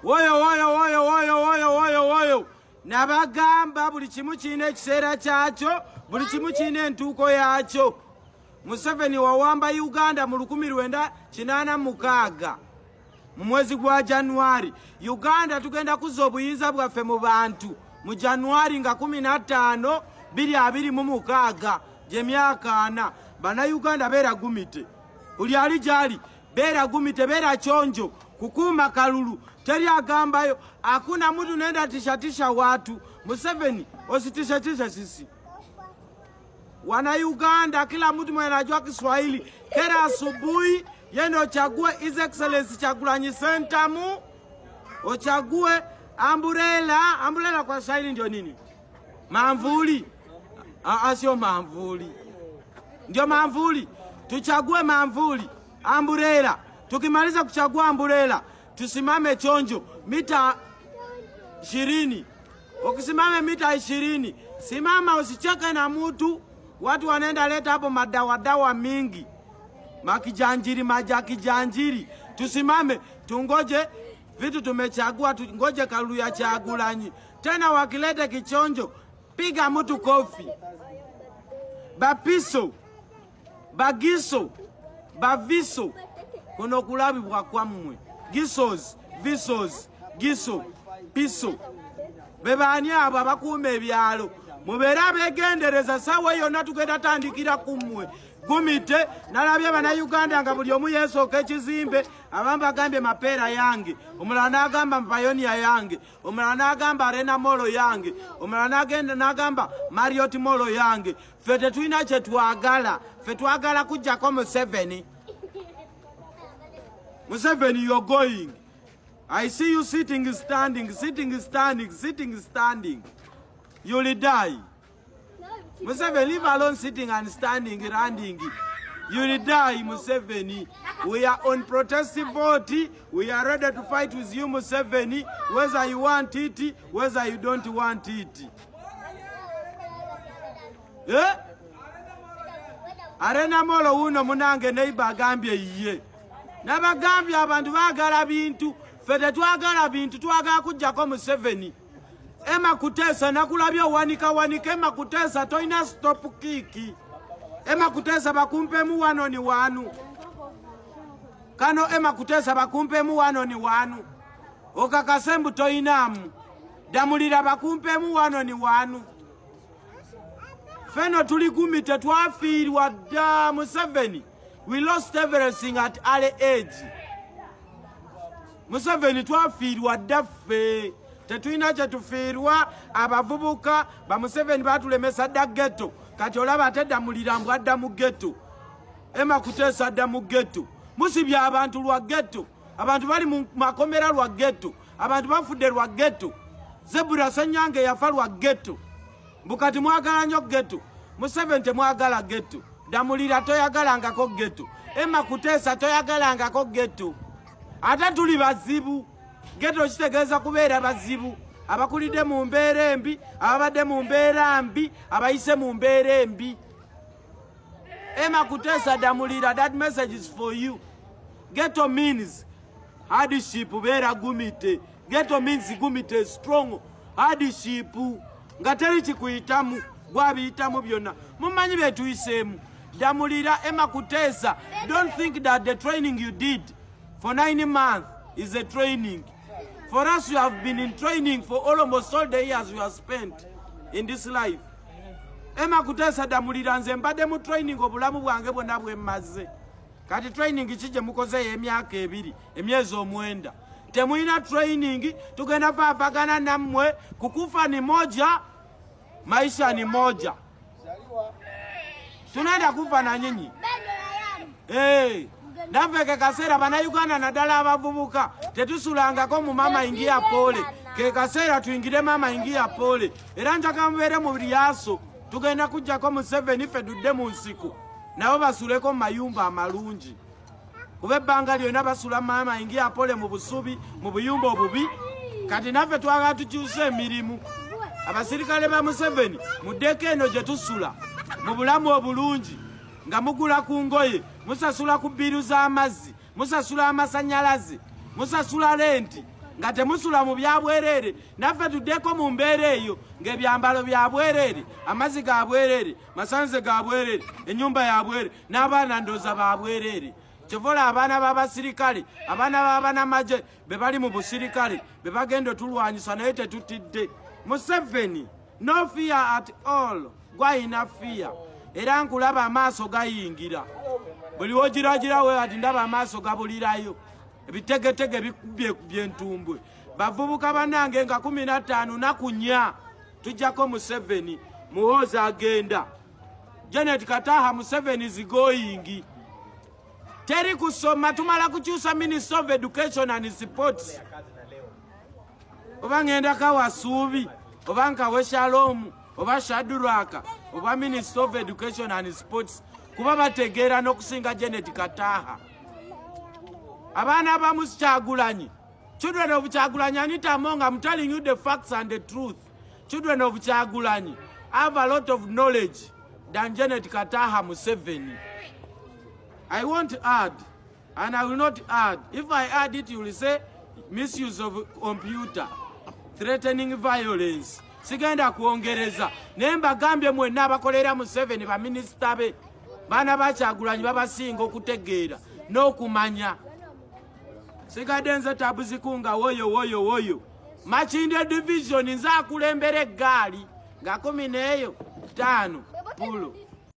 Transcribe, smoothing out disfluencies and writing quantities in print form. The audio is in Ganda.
woyo nabagamba buli kimu kirina ekiseera kyakyo, buli kimu kirina entuuko yakyo. Museveni wawamba Uganda mu 1986 mu mwezi gwa Januari. Uganda tugenda kuzza obuyinza bwaffe mu bantu mu Januari nga 15 2026 gy'emyaka 4. Bannayuganda beeragumite, buli ali gyali beeragumite, beera kyonjo kukuuma kalulu. Teri agambayo hakuna mtu nenda tishatisha watu. Museveni ositishatisha sisi wana Uganda, kila mtu mwenye anajua Kiswahili. Kera asubuhi yende uchague His Excellency Kyagulanyi Ssentamu, uchague umbrella kwa Swahili ndio nini? Manvuli. Sio manvuli. Ndio manvuli. Tuchague manvuli, umbrella. Tukimaliza kuchagua umbrella, tusimame chonjo mita 20. Ukisimame mita 20, simama usicheke na mtu. Watu wanaenda leta hapo madawa mingi. Majakijanjiri. Tusimame, tungoje vitu tumechagua, tungoje Kalulu ya Kyagulanyi. Tena wakileta kichonjo, piga mtu kofi. Bapiso, bagiso, baviso, kuno kulabi kwa mmwe. Gisos, visos, giso, piso. Bebani abo abakuuma ebyalo. Mubeera begendereza sawa yonna tugenda tandikira kummwe. Gumite nalabye Bannayuganda nga buli omu yeesooka ekizimbe. Abamu bagambye Mapeera yange, omulala n'agamba Pioneer yange, omulala n'agamba Arena Molo yange, omulala n'agamba Marriott Molo yange. Ffe tetulina kye twagala. Ffe twagala kujjako Museveni. Museveni, you're going. I see you sitting, standing. You will die. Museveni, leave alone sitting and standing, running. You will die, Museveni. We are on protestive vote. We are ready to fight with you, Museveni, whether you want it, whether you don't want it. Eh? Arena Molo uno munange neighbor agambye iye. Nabagambye abantu baagala bintu. Ffe tetwagala bintu, twagala kujjako Museveni. Emma Kutesa nakulabye wanika Emma Kutesa toina stop kiki. Emma Kutesa bakumpemu wano ni wanu. Kano Emma Kutesa bakumpemu wano ni wanu. Okakasembu toinamu. Damulira bakumpemu wano ni wanu. Feno tuligumite twafiirwa dda Museveni. We lost everything at early age. Museveni twafiirwa dda ffe. Tetulina kye tufiirwa. Abavubuka ba Museveni batulemesa dda ghetto. Kati olaba atedda mulirambu adda mu ghetto. Emma Kutesa adda mu ghetto. Musibye abantu lwa ghetto. Abantu bali mu makomera lwa ghetto. Abantu bafudde lwa ghetto. Zebura Ssenyange yafa lwa ghetto. Mbukati mwagala nnyo ghetto. Museveni temwagala ghetto. Damulira toyagalangako ghetto. Emma Kutesa toyagalangako ghetto. Ate tuli bazibu. Ghetto kitegeeza kubeera bazibu. Abakulidde mu mbeera embi, ababadde mu mbeera mbi, abayise mu mbeera embi. Emma Kutesa Damulira, that message is for you. Ghetto means hardship, beera gumite. Ghetto means gumite, strong hardship. Nga teri kikuyitamu, gwabiyitamu byonna. Mumanyi betuyiseemu. Damulira, Emma Kutesa, don't think that the training you did for 9 months is a training. For us, you have been in training for almost all the years you have spent in this life. Emma Kutesa Damulira, nze mbadde mu training obulamu bwange bwonna bwe mmaze. Kati training kije mukoze emyaka 2, emyezi 9. Temulina training, tugenda papagana nammwe, kukufa ni moja, maisha ni moja. Tunaenda kufa na nyinyi. Naffe kaseera Bannayuganda naddala abavubuka tetusulangako mu mama ingia pole. Ke kaseera tuyingire mama ingia pole. Era njagala mubeere mu lyaso. Tugenda kujjako Museveni ffe tudde mu nsiko. Nabo basuleko mu mayumba amalungi. Kuba ebbanga lyonna basula mama ingia pole mu busubi, mu buyumba obubi. Kati naffe twagala tukyuse emirimu. Abasirikale ba Museveni muddeko eno gye tusula mu bulamu obulungi. Nga mugula ku ngoye, musasula ku bbiru z'amazzi, musasula amasannyalaze, musasula lenti, nga temusula mu byabwerere naffe tuddeko mu mbeera eyo ng'ebyambalo bya bwerere amazzi ga bwerere masanze ga bwerere ennyumba ya bwerere n'abaana ndooza ba bwerere kyovola abaana b'abasirikale abaana b'abanamagye be bali mu busirikale be bagenda otulwanyisa naye tetutidde Museveni no fear at all gwayina fear era nkulaba amaaso gayingira buli wogiragirawe ati ndaba amaaso gabulirayo ebitegetege bikubye byentumbwe bavubuka banange nga 15 nakunya tujjako Museveni muhoza agenda Janet Kataha Museveni is going teri kusoma tumala kukyusa Minister of Education and Sports oba ngenda kawasuubi oba nkawe Shalom oba Shaduraka oba Minister of Education and Sports kuba bategeera n'okusinga Janet Kataha abaana abamu Kyagulanyi children of Kyagulanyi Anita Among, I'm telling you the facts and the truth. Children of Kyagulanyi have a lot of knowledge than Janet Kataha Museveni. I won't add, and I will not add. If I add it, you will say misuse of computer, threatening violence. Sigenda kuongereza. Nemba gambye mwenna abakolera Museveni ba minister be. Bana ba Kyagulanyi babasinga okutegeera n'okumanya. Sigadenze tabuzikunga woyo. Machinde division nza kulembere gali nga 15 pulo.